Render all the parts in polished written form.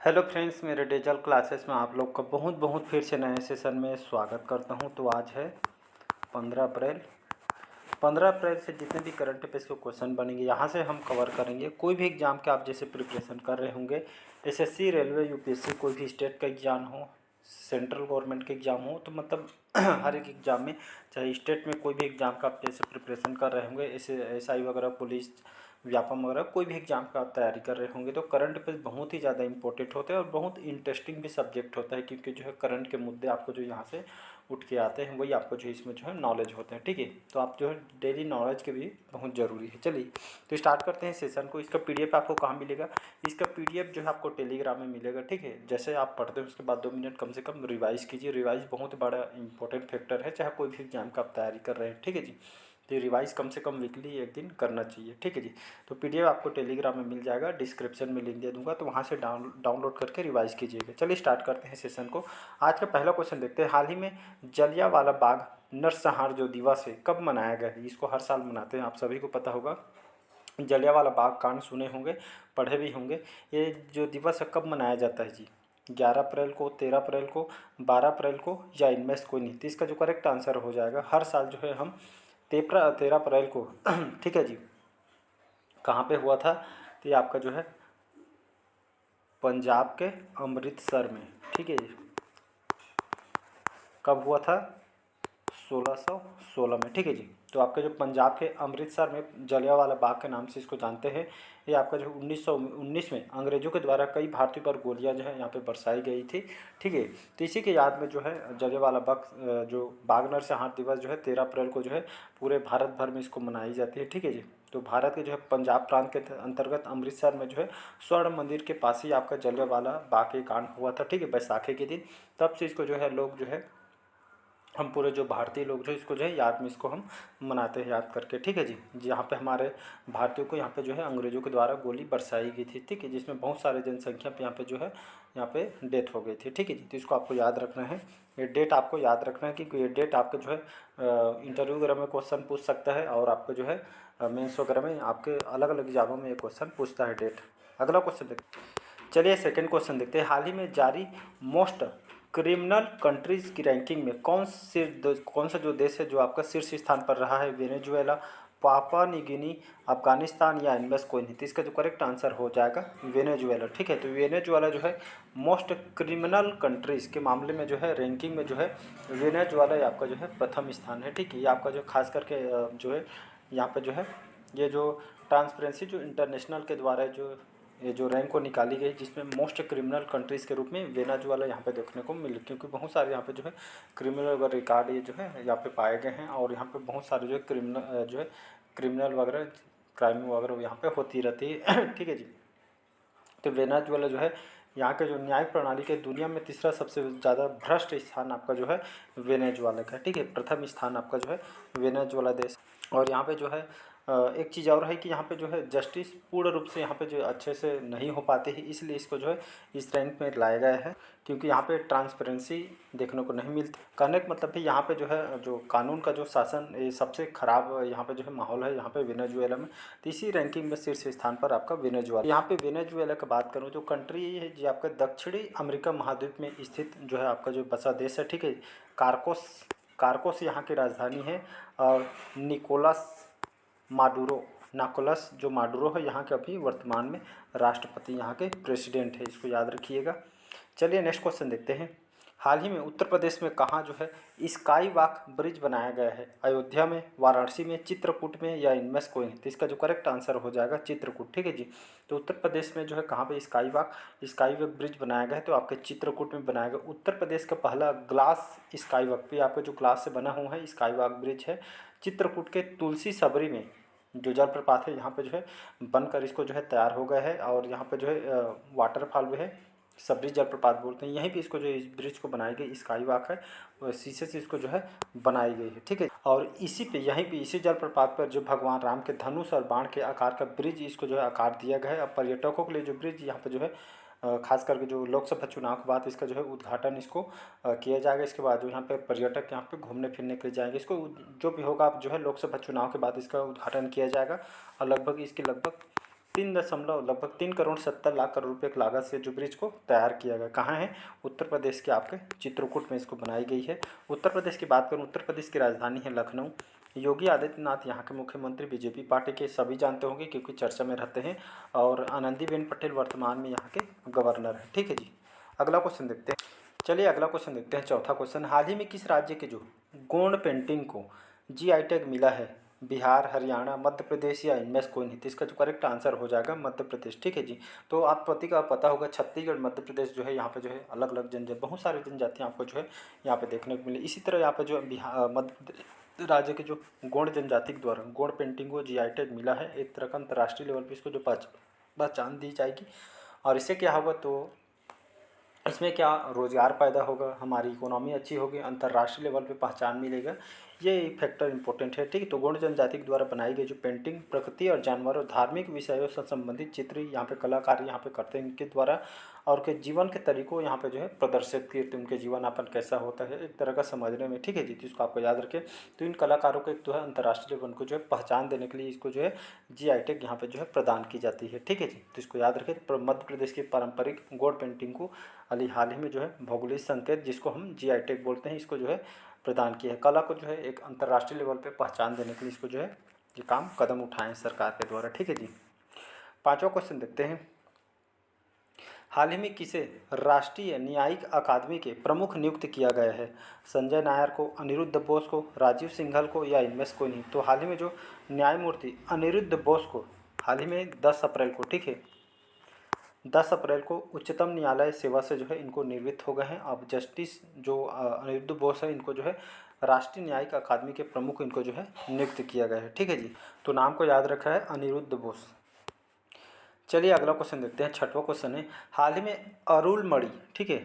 Hello friends, मेरे digital classes में आप लोग का बहुत बहुत फिर से नए सेशन में स्वागत करता हूं। तो आज है 15 अप्रैल। 15 अप्रैल से जितने भी करंट अफेयर्स के क्वेश्चन बनेंगे यहाँ से हम कवर करेंगे। कोई भी एग्ज़ाम के आप जैसे प्रिपरेशन कर रहे होंगे, एसएससी, रेलवे, यूपीएससी, कोई भी स्टेट का एग्ज़ाम हो, सेंट्रल गवर्नमेंट के एग्ज़ाम हो, तो मतलब हर एक एग्ज़ाम में, चाहे स्टेट में कोई भी एग्ज़ाम का आप जैसे प्रिपरेशन कर रहे होंगे, ऐसे एसआई वगैरह, पुलिस, व्यापम वगैरह, कोई भी एग्ज़ाम का आप तैयारी कर रहे होंगे, तो करंट अफेयर्स बहुत ही ज़्यादा इंपॉर्टेंट होते हैं और बहुत इंटरेस्टिंग भी सब्जेक्ट होता है, क्योंकि जो है करंट के मुद्दे आपको जो यहाँ से उठ के आते हैं वही आपको जो इसमें जो है नॉलेज होते हैं। ठीक है, तो आप जो है डेली नॉलेज के भी बहुत ज़रूरी है। चलिए तो स्टार्ट करते हैं सेशन को। इसका पीडीएफ आपको कहाँ मिलेगा? इसका पीडीएफ जो है आपको टेलीग्राम में मिलेगा। ठीक है, जैसे आप पढ़ते हैं उसके बाद 2 मिनट कम से कम रिवाइज कीजिए। रिवाइज बहुत बड़ा इंपॉर्टेंट फैक्टर है, चाहे कोई भी एग्जाम का आप तैयारी कर रहे हैं। ठीक है जी, तो रिवाइज कम से कम वीकली एक दिन करना चाहिए। ठीक है जी, तो पीडीएफ आपको टेलीग्राम में मिल जाएगा, डिस्क्रिप्शन में लिंक दे दूंगा, तो वहाँ से डाउनलोड करके रिवाइज कीजिएगा। चलिए स्टार्ट करते हैं सेशन को। आज का पहला क्वेश्चन देखते हैं। हाल ही में जलियांवाला बाग नरसंहार जो दिवस है कब मनाया गया है? इसको हर साल मनाते हैं, आप सभी को पता होगा। जलियांवाला बाग कांड सुने होंगे, पढ़े भी होंगे। ये जो दिवस है कब मनाया जाता है जी? 11 अप्रैल को, 13 अप्रैल को, 12 अप्रैल को, या इनमें से कोई नहीं? तो इसका जो करेक्ट आंसर हो जाएगा, हर साल जो है हम 13 अप्रैल को ठीक है जी, कहाँ पे हुआ था? तो ये आपका जो है पंजाब के अमृतसर में। ठीक है जी, कब हुआ था? 1616 में। ठीक है जी, तो आपके जो पंजाब के अमृतसर में जलियांवाला बाग के नाम से इसको जानते हैं। ये आपका जो 1919 में अंग्रेजों के द्वारा कई भारतीयों पर गोलियां जो है यहाँ पे बरसाई गई थी। ठीक है, तो इसी के याद में जो है जलियांवाला बाग जो बाग नरसंहार दिवस जो है 13 अप्रैल को जो है पूरे भारत भर में इसको मनाई जाती है। ठीक है जी, तो भारत के जो है पंजाब प्रांत के अंतर्गत अमृतसर में जो है स्वर्ण मंदिर के पास ही आपका जलियांवाला बाग के कांड हुआ था। ठीक है, बैसाखी के दिन। तब से इसको जो है लोग जो है, हम पूरे जो भारतीय लोग जो इसको जो है याद में इसको हम मनाते हैं, याद करके। ठीक है जी, यहाँ पे हमारे भारतीयों को यहाँ पे जो है अंग्रेजों के द्वारा गोली बरसाई गई थी। ठीक है, जिसमें बहुत सारे जनसंख्या पे यहाँ पे जो है यहाँ पे डेथ हो गई थी। ठीक है जी, तो इसको आपको याद रखना है। ये डेट आपको याद रखना है, क्योंकि ये डेट आपके जो है इंटरव्यू वगैरह में क्वेश्चन पूछ सकता है, और आपको जो है मेंस वगैरह में आपके अलग अलग एग्जामों में ये क्वेश्चन पूछता है डेट। अगला क्वेश्चन देखते हैं। चलिए सेकंड क्वेश्चन देखते हैं। हाल ही में जारी मोस्ट क्रिमिनल कंट्रीज की रैंकिंग में कौन सा जो देश है जो आपका शीर्ष स्थान पर रहा है? Venezuela, Papua New Guinea, Afghanistan, या इनमें से कोई नहीं? तो इसका जो करेक्ट आंसर हो जाएगा वेनेजुएला। ठीक है, तो वेनेजुएला जो है मोस्ट क्रिमिनल कंट्रीज के मामले में जो है रैंकिंग में जो है वेनेजुएला आपका जो है प्रथम स्थान है। ठीक है, ये आपका जो खास करके जो है यहाँ पे जो है ये जो ट्रांसपेरेंसी जो इंटरनेशनल के द्वारा जो ये जो रैंक को निकाली गई, जिसमें मोस्ट क्रिमिनल कंट्रीज़ के रूप में वेनेजुएला यहाँ पे देखने को मिले, क्योंकि बहुत सारे यहाँ पे जो है क्रिमिनल वगैरह रिकॉर्ड ये जो है यहाँ पे पाए गए हैं, और यहाँ पे बहुत सारे जो है क्रिमिनल वगैरह क्राइम वगैरह यहाँ पे होती रहती है। ठीक है जी, तो वेनेजुएला जो है यहाँ के जो न्यायिक प्रणाली के दुनिया में तीसरा सबसे ज़्यादा भ्रष्ट स्थान आपका जो है वेनेजुएला का है। ठीक है, प्रथम स्थान आपका जो है वेनेजुएला देश। और यहाँ पे जो है एक चीज़ और है कि यहाँ पे जो है जस्टिस पूर्ण रूप से यहाँ पे जो अच्छे से नहीं हो पाते हैं, इसलिए इसको जो है इस रैंक में लाया गया है, क्योंकि यहाँ पे ट्रांसपेरेंसी देखने को नहीं मिलती। कहने का मतलब है यहाँ पे जो है जो कानून का जो शासन, ये सबसे खराब यहाँ पे जो है माहौल है यहाँ पे वेनेजुएला में। तो इसी रैंकिंग में शीर्ष स्थान पर आपका वेनेजुएला। यहाँ पे वेनेजुएला की बात करूँ, जो कंट्री है जो आपका दक्षिणी अमेरिका महाद्वीप में स्थित जो है आपका जो बसा देश है। ठीक है, कारकोस कारकोस यहाँ की राजधानी है, और नाकोलस जो माडुरो है यहाँ के अभी वर्तमान में राष्ट्रपति, यहाँ के प्रेसिडेंट है, इसको याद रखिएगा। चलिए नेक्स्ट क्वेश्चन देखते हैं। हाल ही में उत्तर प्रदेश में कहाँ जो है स्काई वॉक ब्रिज बनाया गया है? अयोध्या में, वाराणसी में, चित्रकूट में, या इनमें से कोई नहीं? तो इसका जो करेक्ट आंसर हो जाएगा चित्रकूट। ठीक है जी, तो उत्तर प्रदेश में जो है कहाँ पे स्काई वॉक ब्रिज बनाया गया है? तो आपके चित्रकूट में बनाया गया। उत्तर प्रदेश का पहला ग्लास स्काई वॉक पे आपका जो ग्लास से बना हुआ है स्काई वॉक ब्रिज है चित्रकूट के तुलसी सबरी में जो जलप्रपात है यहाँ पे जो है बनकर इसको जो है तैयार हो गया है, और यहाँ पे जो है वाटरफॉल भी है, सबरी जलप्रपात बोलते हैं। यहीं पे इसको जो इस ब्रिज को बनाई गई स्काई वॉक है, और शीशे से इसको जो है बनाई गई है। ठीक है, और इसी पे यहीं पे इसी जलप्रपात पर जो भगवान राम के धनुष और बाण के आकार का ब्रिज इसको जो है आकार दिया गया है। अब पर्यटकों के लिए जो ब्रिज यहाँ पे जो है खास करके जो लोकसभा चुनाव के बाद इसका जो है उद्घाटन इसको किया जाएगा। इसके बाद जो यहाँ पे पर्यटक यहाँ पे घूमने फिरने के लिए जाएंगे, इसको जो भी होगा जो है लोकसभा चुनाव के बाद इसका उद्घाटन किया जाएगा, और लगभग इसकी लगभग लगभग 3,70,00,000 करोड़ रुपये की लागत से जो ब्रिज को तैयार किया गया। कहाँ है? उत्तर प्रदेश के आपके चित्रकूट में इसको बनाई गई है। उत्तर प्रदेश की बात करूँ, उत्तर प्रदेश की राजधानी है लखनऊ। योगी आदित्यनाथ यहाँ के मुख्यमंत्री, बीजेपी पार्टी के सभी जानते होंगे क्योंकि चर्चा में रहते हैं। और आनंदीबेन पटेल वर्तमान में यहाँ के गवर्नर हैं। ठीक है जी। अगला क्वेश्चन देखते हैं। चलिए अगला क्वेश्चन देखते हैं, चौथा क्वेश्चन। हाल ही में किस राज्य के जो गोंड पेंटिंग को जीआई टैग मिला है? बिहार, हरियाणा, मध्य प्रदेश या इनमें से कोई नहीं? तो इसका जो करेक्ट आंसर हो जाएगा मध्य प्रदेश। ठीक है जी। तो आप पति का पता होगा, छत्तीसगढ़, मध्य प्रदेश जो है यहाँ पे जो है अलग अलग जनजाति, बहुत सारी जनजातियाँ आपको जो है यहाँ पे देखने को मिली। इसी तरह यहाँ पे जो बिहार, मध्य प्रदेश राज्य के जो गोंड जनजाति के द्वारा गोंड पेंटिंग को जीआई टैग मिला है। एक तरह का अंतर्राष्ट्रीय लेवल पर इसको जो पहचान दी जाएगी। और इससे क्या होगा, तो इसमें क्या रोज़गार पैदा होगा, हमारी इकोनॉमी अच्छी होगी, अंतर्राष्ट्रीय लेवल पे पहचान मिलेगा। ये फैक्टर इंपॉर्टेंट है। ठीक है। तो गोंड जनजाति के द्वारा बनाई गई जो पेंटिंग प्रकृति और जानवरों, धार्मिक विषयों से संबंधित चित्र यहाँ पे कलाकार यहाँ पे करते हैं इनके द्वारा। और के जीवन के तरीकों यहाँ पे जो है प्रदर्शित करते हैं, उनके जीवन यापन कैसा होता है एक तरह का समझने में। ठीक है जी। जिसको आपको याद रखें। तो इन कलाकारों को एक जो है अंतर्राष्ट्रीय लेवल को जो है पहचान देने के लिए इसको जो है जीआई टैग यहाँ पे जो है प्रदान की जाती है। ठीक है जी। तो इसको याद रखें। मध्य प्रदेश की पारंपरिक गोंड पेंटिंग को हाल ही में जो है भौगोलिक संकेत, जिसको हम जीआई टैग बोलते हैं, इसको जो है प्रदान किया है। कला को जो है एक अंतर्राष्ट्रीय लेवल पे पहचान देने के लिए इसको जो है ये काम कदम उठाए हैं सरकार के द्वारा। ठीक है जी। पांचवा क्वेश्चन देखते हैं। हाल ही में किसे राष्ट्रीय न्यायिक अकादमी के प्रमुख नियुक्त किया गया है? संजय नायर को, अनिरुद्ध बोस को, राजीव सिंघल को या इनमें से कोई नहीं? तो हाल ही में जो न्यायमूर्ति अनिरुद्ध बोस को हाल ही में 10 अप्रैल को, ठीक है, 10 अप्रैल को उच्चतम न्यायालय सेवा से जो है इनको निवृत्त हो गए हैं। अब जस्टिस जो अनिरुद्ध बोस है, इनको जो है राष्ट्रीय न्यायिक अकादमी के प्रमुख इनको जो है नियुक्त किया गया है। ठीक है जी। तो नाम को याद रखा है अनिरुद्ध बोस। चलिए अगला क्वेश्चन देखते हैं। छठवां क्वेश्चन है, हाल ही में अरुलमणि, ठीक है,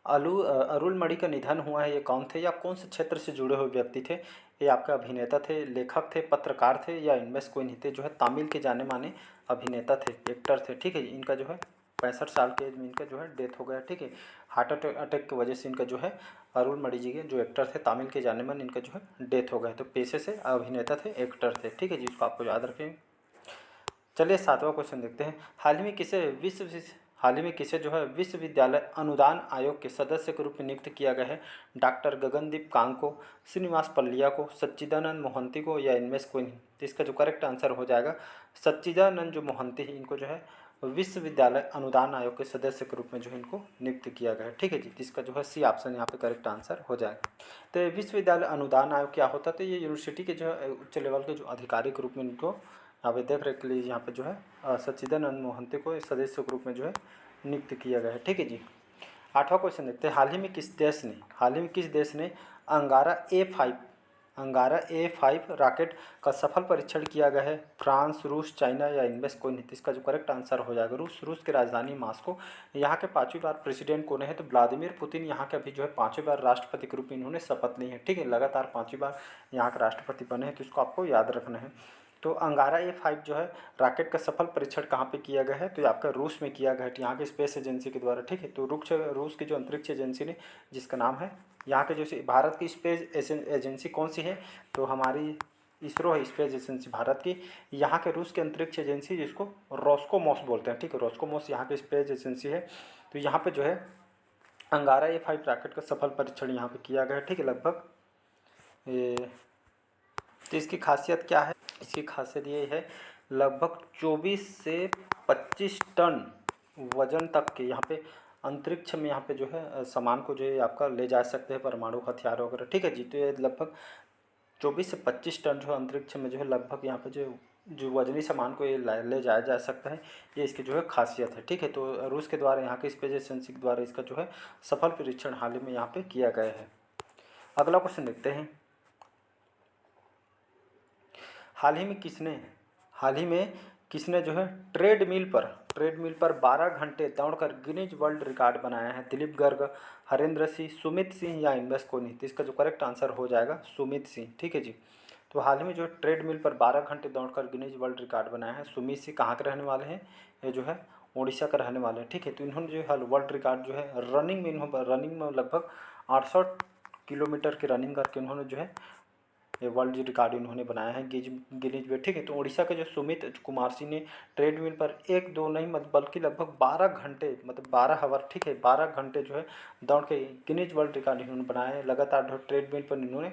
अरुलमणि का निधन हुआ है। ये कौन थे या कौन से क्षेत्र से जुड़े हुए व्यक्ति थे? ये आपके अभिनेता थे, लेखक थे, पत्रकार थे या इनमें से कोई नहीं थे? जो है तमिल के जाने माने अभिनेता थे, एक्टर थे। ठीक है। इनका जो है 65 साल के एज में इनका जो है डेथ हो गया। ठीक है। हार्ट अटैक की वजह से इनका जो है अरुलमणि जी के जो एक्टर थे तमिल के जाने माने, इनका जो है डेथ हो गया। तो पेशे से अभिनेता थे, एक्टर थे। ठीक है, जिसको आपको याद रखें। चलिए सातवां क्वेश्चन देखते हैं। हाल ही में किसे जो है विश्वविद्यालय अनुदान आयोग के सदस्य के रूप में नियुक्त किया गया है? डॉक्टर गगनदीप कांग को, श्रीनिवास पल्लिया को, सच्चिदानंद मोहंती को या इनमें से कोई नहीं? तो इसका जो करेक्ट आंसर हो जाएगा सच्चिदानंद जो मोहंती है, इनको जो है विश्वविद्यालय अनुदान आयोग के सदस्य के रूप में जो है इनको नियुक्त किया गया है। ठीक है जी। इसका जो है सी ऑप्शन यहाँ पे करेक्ट आंसर हो जाएगा। तो विश्वविद्यालय अनुदान आयोग क्या होता है? तो ये यूनिवर्सिटी के जो है उच्च लेवल के जो अधिकारी के रूप में इनको यहाँ पे देख रेख के लिए यहाँ पे जो है सच्चिदानंद मोहंती को सदस्य के रूप में जो है नियुक्त किया गया है। ठीक है जी। आठवां क्वेश्चन देखते हैं। हाल ही में किस देश ने अंगारा A5 रॉकेट का सफल परीक्षण किया गया है? फ्रांस, रूस, चाइना या इनमें से कोई नहीं? इसका जो करेक्ट आंसर हो जाएगा रूस की राजधानी मॉस्को। यहाँ के 5वीं बार प्रेसिडेंट कौन है? तो व्लादिमीर पुतिन यहाँ के अभी जो है 5वीं बार राष्ट्रपति के रूप में इन्होंने शपथ ली है। ठीक है। लगातार 5वीं बार यहाँ के राष्ट्रपति बने हैं, तो इसको आपको याद रखना है। तो अंगारा A5 जो है रॉकेट का सफल परीक्षण कहाँ पे किया गया है? तो ये आपका रूस में किया गया है, यहाँ के स्पेस एजेंसी के द्वारा। ठीक है। तो रूस की जो अंतरिक्ष एजेंसी ने, जिसका नाम है यहाँ के जो भारत की स्पेस एजेंसी कौन सी है? तो हमारी इसरो है स्पेस एजेंसी भारत की। यहाँ के रूस की अंतरिक्ष एजेंसी जिसको रोस्कोमोस बोलते हैं। ठीक है। रोस्कोमोस यहाँ के स्पेस एजेंसी है। तो यहाँ पे जो है अंगारा A5 रॉकेट का सफल परीक्षण यहाँ पे किया गया है। ठीक है। लगभग तो इसकी खासियत क्या है? इसकी खासियत ये है लगभग 24 से 25 टन वजन तक के यहाँ पे अंतरिक्ष में यहाँ पे जो है सामान को जो है आपका ले जा सकते हैं, परमाणु हथियार वगैरह। ठीक है जी। तो ये लगभग 24 से 25 टन जो अंतरिक्ष में जो है लगभग यहाँ पे जो वजनी सामान को ये ले जाया जा सकता है, ये इसकी जो है खासियत है। ठीक है। तो रूस के द्वारा यहाँ के स्पेस एजेंसी के द्वारा इसका जो है सफल परीक्षण हाल ही में यहाँ पे किया गया है। अगला क्वेश्चन देखते हैं। हाल ही में किसने जो है ट्रेडमिल पर 12 घंटे दौड़कर गिनीज वर्ल्ड रिकॉर्ड बनाया है? दिलीप गर्ग, हरेंद्र सिंह, सुमित सिंह या इनमें से कोई नहीं? तो इसका जो करेक्ट आंसर हो जाएगा सुमित सिंह। ठीक है जी। तो हाल ही में जो ट्रेडमिल पर 12 घंटे दौड़कर गिनीज वर्ल्ड रिकॉर्ड बनाया है सुमित सिंह कहाँ के रहने वाले हैं? ये जो है उड़ीसा का रहने वाले हैं। ठीक है। तो इन्होंने जो है वर्ल्ड रिकॉर्ड जो है रनिंग में लगभग 68 किलोमीटर की रनिंग करके उन्होंने जो है वर्ल्ड रिकॉर्ड इन्होंने बनाया है गिनीज में, ठीक है। तो उड़ीसा के जो सुमित कुमार सिंह ने ट्रेडमिल पर 1-2 नहीं मतलब बल्कि लगभग 12 घंटे मतलब 12 आवर, ठीक है, 12 घंटे जो है दौड़ के गिनीज वर्ल्ड रिकॉर्ड इन्होंने बनाया है। लगातार जो ट्रेडमिल पर इन्होंने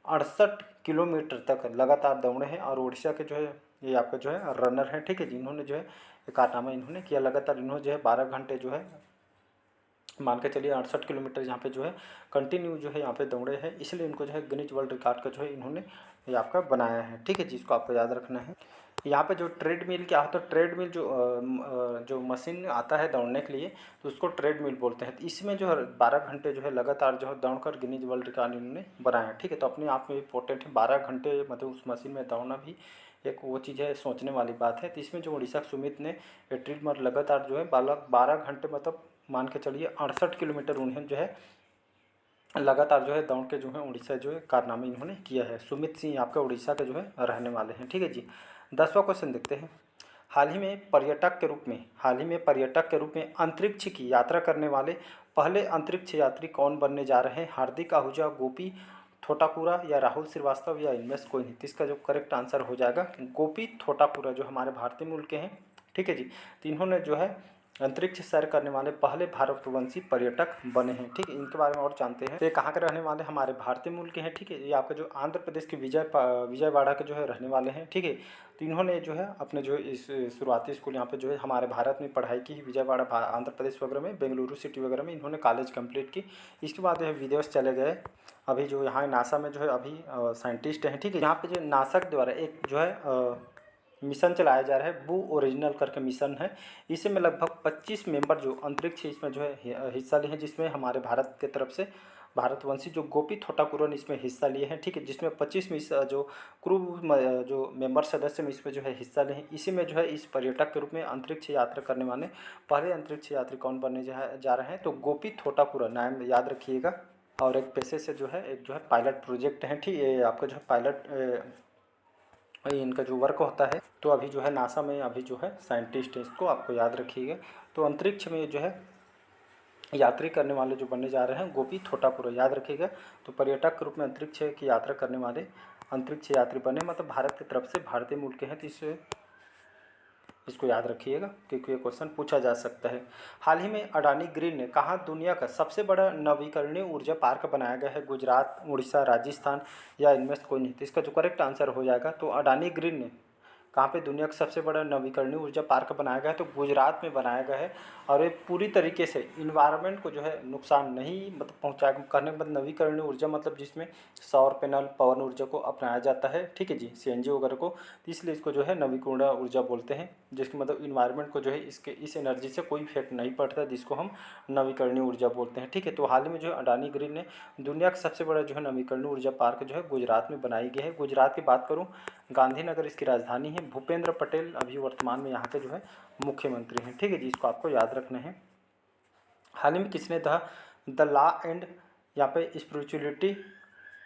68 किलोमीटर तक लगातार दौड़े हैं। और उड़ीसा के जो है ये आपका जो है रनर हैं, ठीक है, जिन्होंने जो है ये कारनामा इन्होंने किया। लगातार इन्होंने जो है 12 घंटे जो है मान के चलिए 68 किलोमीटर यहाँ पे जो है कंटिन्यू जो है यहाँ पे दौड़े हैं, इसलिए इनको जो है गिनीज वर्ल्ड रिकॉर्ड का जो है इन्होंने ये आपका बनाया है, ठीक है, जिसको आपको याद रखना है। यहाँ पे जो ट्रेडमिल क्या होता है, ट्रेडमिल जो मशीन आता है दौड़ने के लिए तो उसको ट्रेडमिल बोलते हैं। तो इसमें जो है 12 घंटे जो है लगातार जो है दौड़कर गिनीज वर्ल्ड रिकॉर्ड इन्होंने बनाया है, ठीक है। तो अपने आप में इम्पोर्टेंट है, 12 घंटे मतलब उस मशीन में दौड़ना भी एक वो चीज़ है, सोचने वाली बात है। तो इसमें जो उड़ीसा सुमित ने ट्रेडमिल लगातार जो है 12 घंटे मतलब मान के चलिए 68 किलोमीटर उन्हें जो है लगातार जो है दौड़ के जो है उड़ीसा जो है कारनामे इन्होंने किया है। सुमित सिंह आपका उड़ीसा के जो है रहने वाले हैं, ठीक है जी। 10वां क्वेश्चन देखते हैं। हाल ही में पर्यटक के रूप में अंतरिक्ष की यात्रा करने वाले पहले अंतरिक्ष यात्री कौन बनने जा रहे हैं? हार्दिक आहूजा, गोपी थोटापुरा या राहुल श्रीवास्तव या इनमें से कोई नहीं। तो इसका जो करेक्ट आंसर हो जाएगा गोपी थोटापुरा, जो हमारे भारतीय मूल के हैं, ठीक है जी। तो इन्होंने जो है अंतरिक्ष सैर करने वाले पहले भारतवंशी पर्यटक बने हैं, ठीक है। इनके बारे में और जानते हैं। तो ये कहाँ के रहने वाले, हमारे भारतीय मूल के हैं, ठीक है। ये आपका जो आंध्र प्रदेश के विजयवाड़ा के जो है रहने वाले हैं, ठीक है। तो इन्होंने जो है अपने जो इस शुरुआती स्कूल यहाँ पे जो है हमारे भारत में पढ़ाई की, विजयवाड़ा आंध्र प्रदेश वगैरह में, बेंगलुरु सिटी वगैरह में इन्होंने कॉलेज कंप्लीट की। इसके बाद जो है विदेश चले गए। अभी जो यहाँ नासा में जो है अभी साइंटिस्ट हैं, ठीक है। यहाँ पे जो नासा के द्वारा एक जो है मिशन चलाया जा रहा है, ब्लू ओरिजिनल करके मिशन है। इसमें लगभग 25 मेंबर जो अंतरिक्ष इसमें जो है हिस्सा लिए हैं, जिसमें हमारे भारत की तरफ से भारतवंशी जो गोपी थोटापुरन इसमें हिस्सा लिए हैं, ठीक है। जिसमें 25 में जो क्रू जो मेंबर सदस्य में इसमें जो है हिस्सा लिए हैं। इसी में जो है इस पर्यटक के रूप में अंतरिक्ष यात्रा करने वाले पहले अंतरिक्ष यात्री कौन बनने जा रहे हैं? तो गोपी थोटापुरन नाम याद रखिएगा। और एक पैसे से जो है एक जो है पायलट प्रोजेक्ट है, ठीक है। आपका जो है पायलट इनका जो वर्क होता है, तो अभी जो है नासा में अभी जो है साइंटिस्ट है, इसको आपको याद रखिएगा। तो अंतरिक्ष में जो है यात्री करने वाले जो बनने जा रहे हैं गोपी थोटापुरा, याद रखिएगा। तो पर्यटक के रूप में अंतरिक्ष की यात्रा करने वाले अंतरिक्ष यात्री बने, मतलब भारत की तरफ से, भारतीय मूल के हैं। तो इसको याद रखिएगा क्योंकि ये क्वेश्चन पूछा जा सकता है। हाल ही में अडानी ग्रीन ने कहाँ दुनिया का सबसे बड़ा नवीकरणीय ऊर्जा पार्क बनाया गया है? गुजरात, उड़ीसा, राजस्थान या इनमें से कोई नहीं। तो इसका जो करेक्ट आंसर हो जाएगा, तो अडानी ग्रीन ने कहाँ पे दुनिया का सबसे बड़ा नवीकरणीय ऊर्जा पार्क बनाया गया है? तो गुजरात में बनाया गया है। और ये पूरी तरीके से इन्वायरमेंट को जो है नुकसान नहीं मतलब पहुँचाएगा। कहने के बाद नवीकरणीय ऊर्जा मतलब जिसमें सौर पैनल, पवन ऊर्जा को अपनाया जाता है, ठीक है जी, सीएनजी वगैरह को। तो इसलिए इसको जो है नवीकरणीय ऊर्जा बोलते हैं, जिसके मतलब इन्वायरमेंट को जो है इस एनर्जी से कोई इफेक्ट नहीं पड़ता, जिसको हम नवीकरणीय ऊर्जा बोलते हैं, ठीक है। तो हाल ही में जो है अडानी ग्रीन ने दुनिया का सबसे बड़ा जो है नवीकरणीय ऊर्जा पार्क जो है गुजरात में बनाई गई है। गुजरात की बात करूँ, गांधीनगर इसकी राजधानी है। भूपेंद्र पटेल अभी वर्तमान में यहाँ के जो है मुख्यमंत्री हैं, ठीक है जी, इसको आपको याद रखना है। हाल ही में किसने द लॉ एंड यहाँ पे स्पिरिचुअलिटी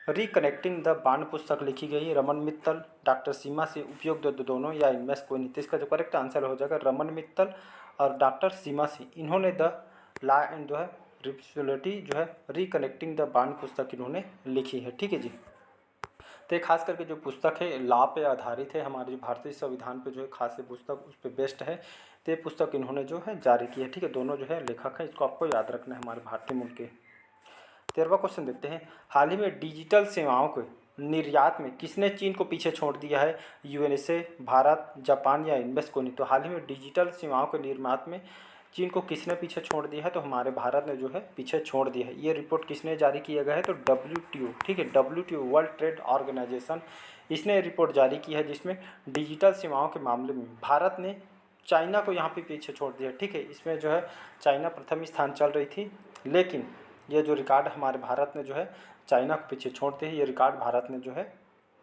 रिकनेक्टिंग द बांड पुस्तक लिखी गई है? रमन मित्तल, डॉक्टर सीमा से, उपयोग दोनों या इनमें से कोई नहीं। तो इसका जो करेक्ट आंसर हो जाएगा रमन मित्तल और डॉक्टर सीमा से। इन्होंने द लॉ एंड जो है स्पिरिचुअलिटी जो है रिकनेक्टिंग द बांड पुस्तक इन्होंने लिखी है, ठीक है जी। तो खास करके जो पुस्तक है लॉ पे आधारित है, हमारे जो भारतीय संविधान पे जो है खास ये पुस्तक उस पर बेस्ड है। तो ये पुस्तक इन्होंने जो है जारी की है, ठीक है। दोनों जो है लेखक है, इसको आपको याद रखना है, हमारे भारतीय मूल के। 13वां क्वेश्चन देखते हैं। हाल ही में डिजिटल सेवाओं के निर्यात में किसने चीन को पीछे छोड़ दिया है? यूएसए, भारत, जापान या इनमें से कोई नहीं। तो हाल ही में डिजिटल सेवाओं के निर्यात में चीन को किसने पीछे छोड़ दिया है? तो हमारे भारत ने जो है पीछे छोड़ दिया है। ये रिपोर्ट किसने जारी किया गया है? तो WTO, ठीक है, WTO वर्ल्ड ट्रेड ऑर्गेनाइजेशन, इसने रिपोर्ट जारी की है, जिसमें डिजिटल सेवाओं के मामले में भारत ने चाइना को यहाँ पे पीछे छोड़ दिया, ठीक है। इसमें जो है चाइना प्रथम स्थान चल रही थी, लेकिन ये जो रिकॉर्ड हमारे भारत ने जो है चाइना को पीछे छोड़ते ही ये रिकॉर्ड भारत ने जो है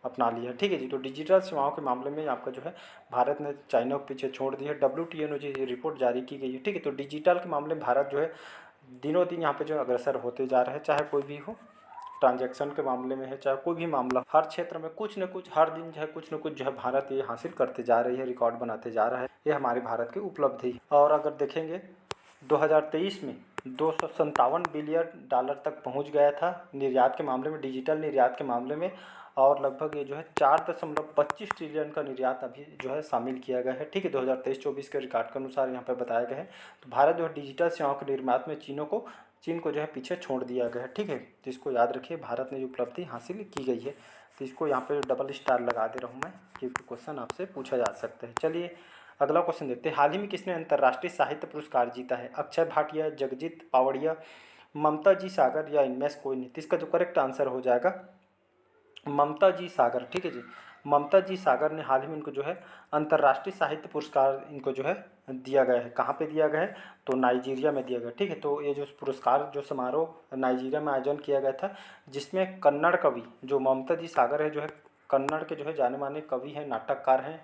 अपना लिया, ठीक है जी। तो डिजिटल सेवाओं के मामले में आपका जो है भारत ने चाइना को पीछे छोड़ दिया है। WTO ने जो ये रिपोर्ट जारी की गई है, ठीक है। तो डिजिटल के मामले में भारत जो है दिनों दिन यहाँ पे जो अग्रसर होते जा रहे हैं, चाहे कोई भी हो, ट्रांजैक्शन के मामले में है, चाहे कोई भी मामला, हर क्षेत्र में कुछ न कुछ हर दिन जो है कुछ न कुछ जो है भारत ये हासिल करते जा रही है, रिकॉर्ड बनाते जा रहा है। ये हमारे भारत की उपलब्धि है। और अगर देखेंगे 2023 में $257 बिलियन तक पहुंच गया था निर्यात के मामले में, डिजिटल निर्यात के मामले में। और लगभग ये जो है 4.25 ट्रिलियन का निर्यात अभी जो है शामिल किया गया है। ठीक है, 2023-24 के रिकॉर्ड के अनुसार यहाँ पे बताया गया है। तो भारत जो है डिजिटल सेवाओं के निर्यात में चीन को जो है पीछे छोड़ दिया गया है। ठीक है, तो इसको याद रखिए, भारत ने जो उपलब्धि हासिल की गई है। तो इसको यहाँ पे डबल स्टार लगा दे रहा हूँ मैं, क्योंकि क्वेश्चन आपसे पूछा जा सकता है। चलिए अगला क्वेश्चन देखते हैं। हाल ही में किसने अंतर्राष्ट्रीय साहित्य पुरस्कार जीता है? अक्षय भाटिया, जगजीत पावड़िया, ममता जी सागर या इनमें से कोई नहीं? तो इसका जो करेक्ट आंसर हो जाएगा ममता जी सागर। ठीक है जी, ममता जी सागर ने हाल ही में इनको जो है अंतर्राष्ट्रीय साहित्य पुरस्कार इनको जो है दिया गया है। कहाँ पे दिया गया है? तो नाइजीरिया में दिया गया। ठीक है, तो ये जो पुरस्कार जो समारोह नाइजीरिया में आयोजन किया गया था, जिसमें कन्नड़ कवि जो ममता जी सागर है जो है कन्नड़ के जो है जाने माने कवि हैं, नाटककार हैं।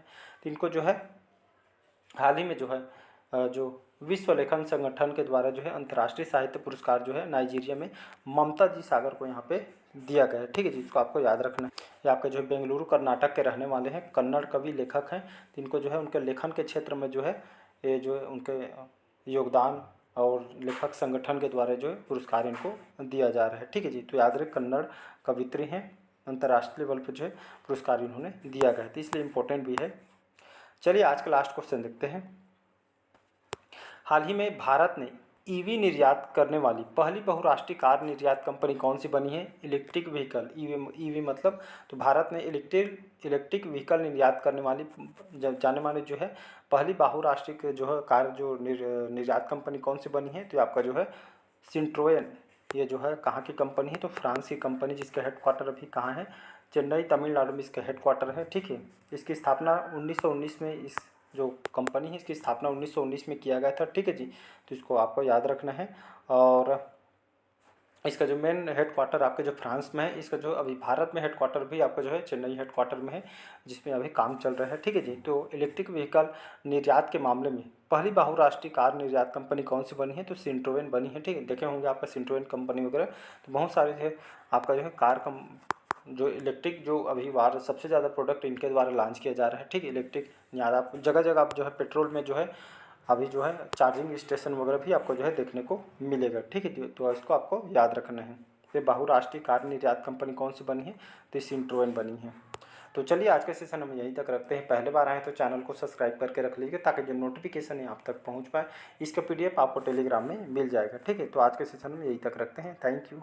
तो इनको जो है हाल ही में जो है जो विश्व लेखन संगठन के द्वारा जो है अंतर्राष्ट्रीय साहित्य पुरस्कार जो है नाइजीरिया में ममता जी सागर को यहाँ पे दिया गया है। ठीक है जी, इसको आपको याद रखना है। ये आपके जो है बेंगलुरु कर्नाटक के रहने वाले हैं, कन्नड़ कवि लेखक हैं। तो इनको जो है उनके लेखन के क्षेत्र में जो है ये जो है उनके योगदान और लेखक संगठन के द्वारा जो है पुरस्कार इनको दिया जा रहा है। ठीक है जी, तो याद रहे कन्नड़ कवित्री हैं, अंतर्राष्ट्रीय लेवल पर जो है पुरस्कार इन्होंने दिया गया है, तो इसलिए इम्पोर्टेंट भी है। चलिए आज का लास्ट क्वेश्चन देखते हैं। हाल ही में भारत ने ईवी निर्यात करने वाली पहली बहुराष्ट्रीय कार निर्यात कंपनी कौन सी बनी है? इलेक्ट्रिक व्हीकल, ईवी मतलब, तो भारत ने इलेक्ट्रिक व्हीकल निर्यात करने वाली जाने माने जो है पहली बहुराष्ट्रीय जो है कार जो निर्यात कंपनी कौन सी बनी है? तो आपका जो है सिंट्रोयन। ये जो है कहाँ की कंपनी है? तो फ्रांस की कंपनी, जिसका हेडक्वार्टर अभी कहाँ है? चेन्नई तमिलनाडु में इसका हेडक्वार्टर है। ठीक है, इसकी स्थापना 1919 में इस जो कंपनी है इसकी स्थापना 1919 में किया गया था। ठीक है जी, तो इसको आपको याद रखना है। और इसका जो मेन हेडक्वार्टर आपके जो फ्रांस में है, इसका जो अभी भारत में हेडक्वार्टर भी आपका जो है चेन्नई हेडक्वार्टर में है, जिसमें अभी काम चल रहा है। ठीक है जी, तो इलेक्ट्रिक व्हीकल निर्यात के मामले में पहली बहुराष्ट्रीय कार निर्यात कंपनी कौन सी बनी है? तो सिंट्रोवेन बनी है। ठीक है, देखे होंगे आपका सिंट्रोवेन कंपनी वगैरह, तो बहुत सारे जो है आपका जो है कार जो इलेक्ट्रिक जो अभी बाहर सबसे ज़्यादा प्रोडक्ट इनके द्वारा लॉन्च किया जा रहा है। ठीक है, इलेक्ट्रिक ज़्यादा जगह जगह आप जो है पेट्रोल में जो है अभी जो है चार्जिंग स्टेशन वगैरह भी आपको जो है देखने को मिलेगा। ठीक है, तो इसको आपको याद रखना है। ये बहुराष्ट्रीय कार निर्यात कंपनी कौन सी बनी है? तो सिंट्रोवेन बनी है। तो चलिए आज के सेशन हम यहीं तक रखते हैं। पहले बार आए तो चैनल को सब्सक्राइब करके रख लीजिए, ताकि जो नोटिफिकेशन है आप तक पहुंच पाए। इसका PDF आपको टेलीग्राम में मिल जाएगा। ठीक है, तो आज के सेशन में यहीं तक रखते हैं। Thank you.